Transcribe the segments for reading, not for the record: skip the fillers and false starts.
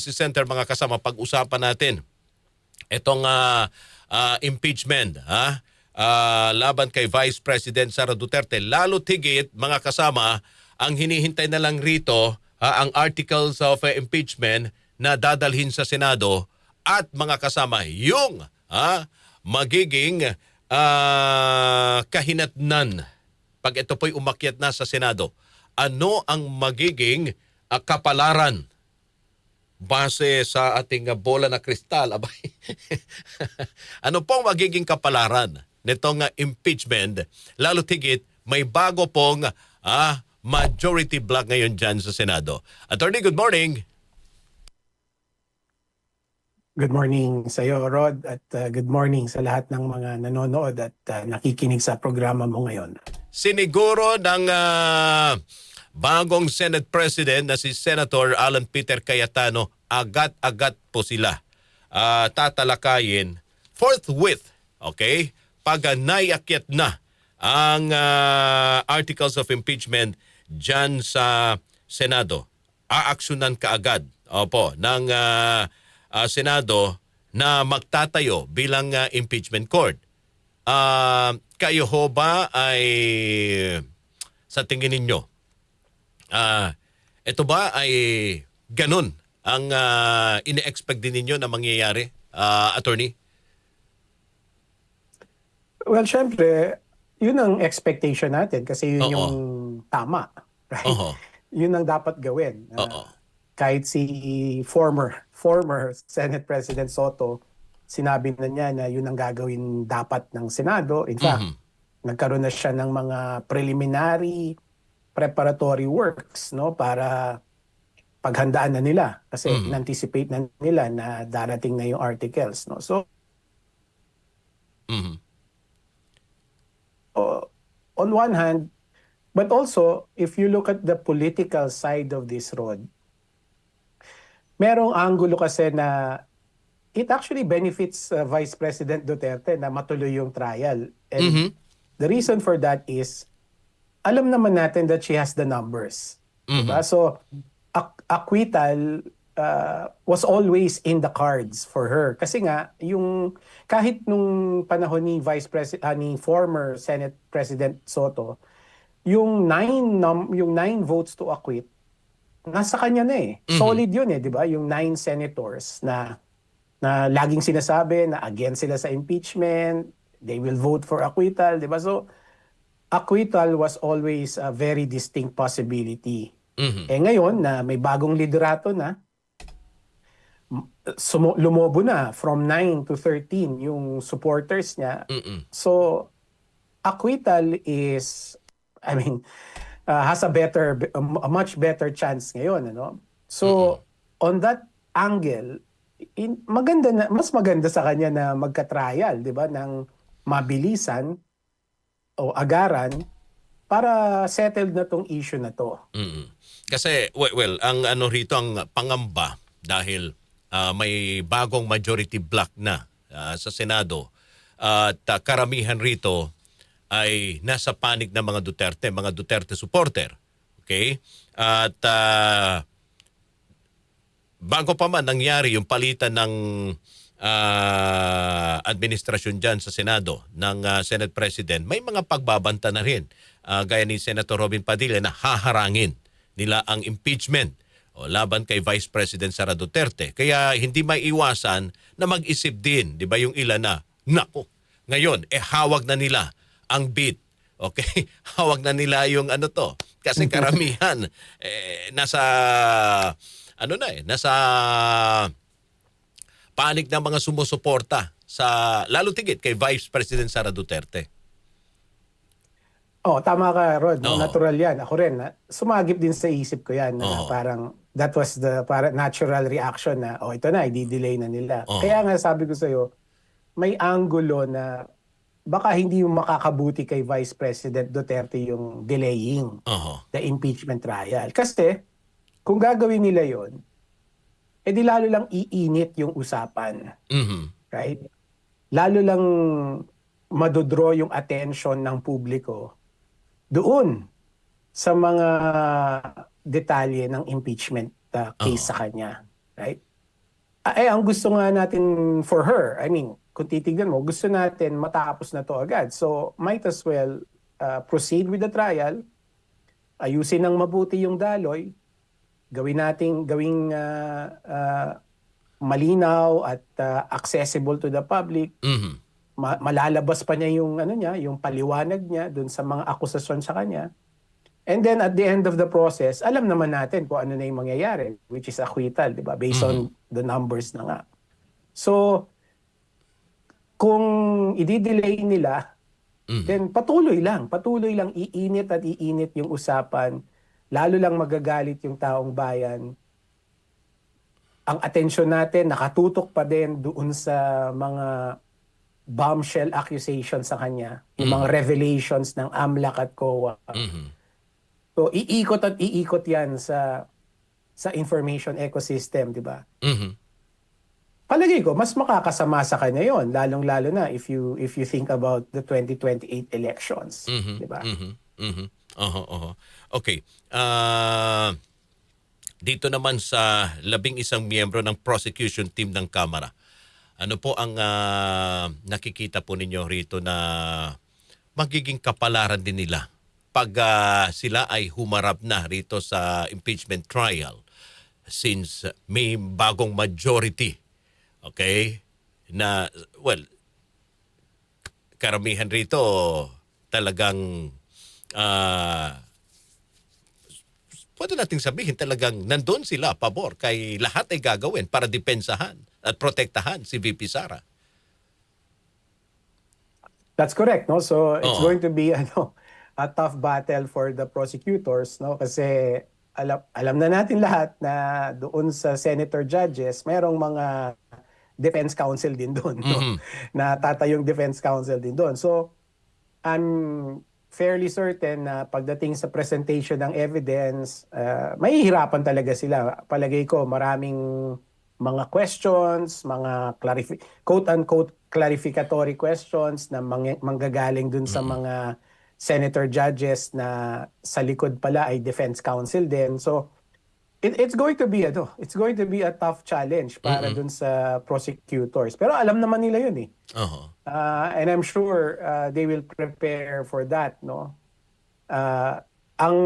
Crisis Center, mga kasama, pag-usapan natin itong impeachment laban kay Vice President Sara Duterte. Lalo tigit, mga kasama, ang hinihintay na lang rito ang articles of impeachment na dadalhin sa Senado at mga kasama yung magiging kahinatnan pag ito po'y umakyat na sa Senado. Ano ang magiging kapalaran base sa ating bola na kristal? Abay. Ano pong magiging kapalaran nitong impeachment? Lalo tigit, may bago pong majority block ngayon dyan sa Senado. Attorney, good morning. Good morning sa iyo, Rod, at good morning sa lahat ng mga nanonood at nakikinig sa programa mo ngayon. Siniguro ng bagong Senate President na si Senator Alan Peter Cayetano, agad-agad po sila tatalakayin forthwith, okay? Pag naiakyat na ang articles of impeachment dyan sa Senado, aaksyonan kaagad ng Senado na magtatayo bilang impeachment court. Kayo ho ba ay sa tingin ninyo, ito ba ay ganun ang ine-expect din ninyo na mangyayari, attorney? Well, syempre, yun ang expectation natin kasi yun yung tama. Right? Yun ang dapat gawin. Kahit si former Senate President Soto, sinabi na niya na yun ang gagawin dapat ng Senado. In fact, nagkaroon na siya ng mga preliminary preparatory works, no, para paghandaan na nila kasi in-anticipate na nila na darating na yung articles, no. So on one hand, but also if you look at the political side of this road, merong anggulo kasi na it actually benefits Vice President Duterte na matuloy yung trial. And the reason for that is, alam naman natin that she has the numbers. Diba? So, acquittal was always in the cards for her. Kasi nga, kahit nung panahon ni ni former Senate President Soto, yung 9 votes to acquit, nasa kanya na eh. Solid yun eh, di ba? Yung 9 senators na laging sinasabi na against sila sa impeachment, they will vote for acquittal, di ba? So, acquittal was always a very distinct possibility. Eh ngayon na may bagong liderato na, lumobo na from 9 to 13 yung supporters niya. So, acquittal is, has a much better chance ngayon, ano? So, on that angle, mas maganda sa kanya na magka-trial, 'di ba, ng mabilisan o agaran para settled na tong issue na to. Kasi ang rito, ang pangamba dahil may bagong majority block na sa Senado at karamihan rito ay nasa panig ng mga Duterte supporter. Okay? At bago pa man nangyari yung palitan ng administrasyon dyan sa Senado ng Senate President, may mga pagbabanta na rin. Gaya ni Senator Robin Padilla na haharangin nila ang impeachment laban kay Vice President Sara Duterte. Kaya hindi maiiwasan na mag-isip din, di ba, yung ilan na, naku, ngayon, hawag na nila ang beat. Okay? Hawag na nila yung Kasi karamihan, nasa panig ng mga sumusuporta lalo tigit kay Vice President Sara Duterte. Tama ka, Rod. Natural yan. Ako rin, sumagip din sa isip ko yan. Na parang, that was the natural reaction na, ito na, i-delay na nila. Kaya nga sabi ko sa'yo, may angulo na baka hindi yung makakabuti kay Vice President Duterte yung delaying the impeachment trial. Kasi, kung gagawin nila yon, edi lalo lang iinit yung usapan. Right? Lalo lang madodraw yung attention ng publiko doon sa mga detalye ng impeachment case sa kanya. Right? Ang gusto nga natin for her, I mean, kung titignan mo, gusto natin matapos na to agad. So, might as well proceed with the trial, ayusin ng mabuti yung daloy, gawing malinaw at accessible to the public. Mhm. Malalabas pa niya yung ano niya, yung paliwanag niya dun sa mga akusasyon sa kanya. And then at the end of the process, alam naman natin kung ano na yung mangyayari, which is acquittal, di ba? Based on the numbers na nga. So, kung i-delay nila, then patuloy lang iinit at iinit yung usapan. Lalo lang magagalit yung taong bayan. Ang atensyon natin nakatutok pa din doon sa mga bombshell accusations sa kanya, yung mga revelations ng AMLAC at COA. So iikot at iikot 'yan sa information ecosystem, 'di ba? Mhm. Palagay ko mas makakasama sa kanya 'yon, lalong-lalo na if you think about the 2028 elections, 'di ba? Mhm. Mhm. Oho, oho. Okay. Dito naman sa 11 miyembro ng prosecution team ng Kamara, ano po ang nakikita po ninyo rito na magiging kapalaran din nila pag sila ay humarap na rito sa impeachment trial since may bagong majority, okay, na, well, karamihan rito talagang pwede nating sabihin talagang nandun sila pabor kay lahat ay gagawin para depensahan at protektahan si VP Sara. That's correct, no? So it's Oo. going to be a tough battle for the prosecutors, no? Kasi alam na natin lahat na doon sa senator judges, mayroong mga defense counsel din doon, no? Na tatayong defense counsel din doon. So I'm fairly certain na pagdating sa presentation ng evidence, mahihirapan talaga sila. Palagay ko maraming mga questions, mga quote-unquote clarificatory questions na manggagaling dun sa mga senator judges na sa likod pala ay defense counsel din. So it's going to be a tough challenge para dun sa prosecutors. Pero alam naman nila yun eh. Oho. And I'm sure they will prepare for that, no? Ang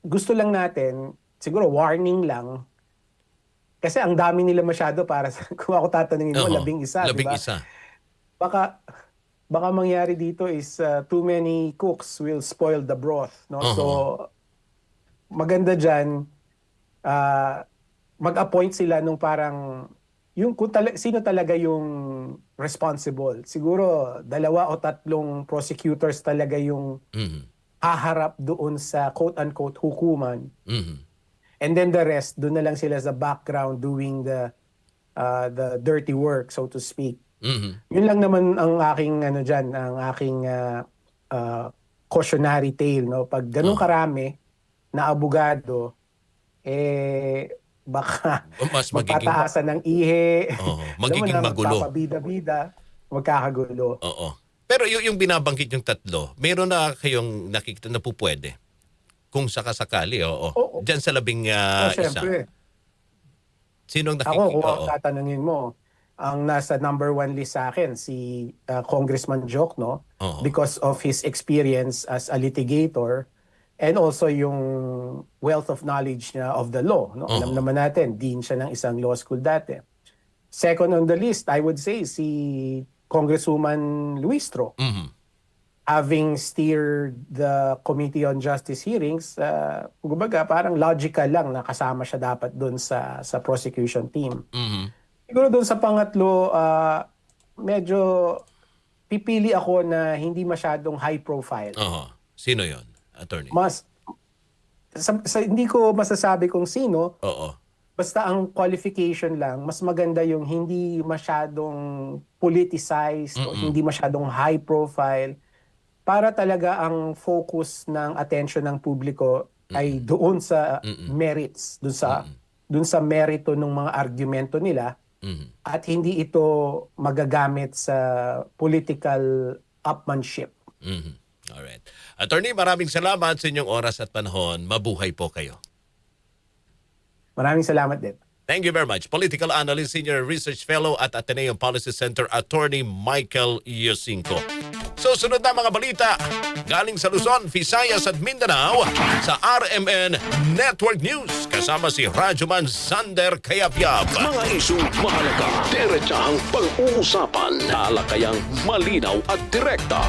gusto lang natin, siguro warning lang, kasi ang dami nila masyado para sa, kung ako tatanungin mo, Oho. 11, di ba? 11. Baka mangyari dito is too many cooks will spoil the broth, no? So maganda diyan mag-appoint sila nung parang yung sino talaga yung responsible. Siguro 2 o 3 prosecutors talaga yung haharap doon sa quote-unquote hukuman. And then the rest, doon na lang sila sa background doing the dirty work, so to speak. Yun lang naman ang aking ang aking cautionary tale, no? Pag ganun karami na abogado, baka Mas magiging magpataasan ng ihe. magiging magulo. Magpapabida-bida, magkakagulo. Oo. Pero yung binabanggit yung 3, meron na kayong nakikita na po pwede? Kung sakasakali, oo. Oo. Diyan sa 11 isa. Syempre. Sinong Ako, nakikita? kung ang tatanungin mo, ang nasa number 1 list sa akin, si Congressman Joke, no? Oo. Because of his experience as a litigator and also yung wealth of knowledge niya of the law, no? Alam naman natin, dean siya ng isang law school dati. Second on the list, I would say, si Congresswoman Luistro. Having steered the Committee on Justice hearings, kumbaga parang logical lang na kasama siya dapat doon sa prosecution team. Siguro doon sa pangatlo, medyo pipili ako na hindi masyadong high profile. Sino yon, attorney? Hindi ko masasabi kung sino. Oo. Basta ang qualification lang, mas maganda yung hindi masyadong politicized o hindi masyadong high profile, para talaga ang focus ng attention ng publiko ay doon sa merits, doon sa merito ng mga argumento nila, at hindi ito magagamit sa political upmanship. Alright. Attorney, maraming salamat sa inyong oras at panahon. Mabuhay po kayo. Maraming salamat din. Thank you very much. Political Analyst, Senior Research Fellow at Ateneo Policy Center, Attorney Michael Yosinko. So, sunod na mga balita galing sa Luzon, Visayas at Mindanao sa RMN Network News. Kasama si Rajuman Sander Kayabyab. Mga isyung mahalaga, diretsahang pag-uusapan, talakayang malinaw at direkta.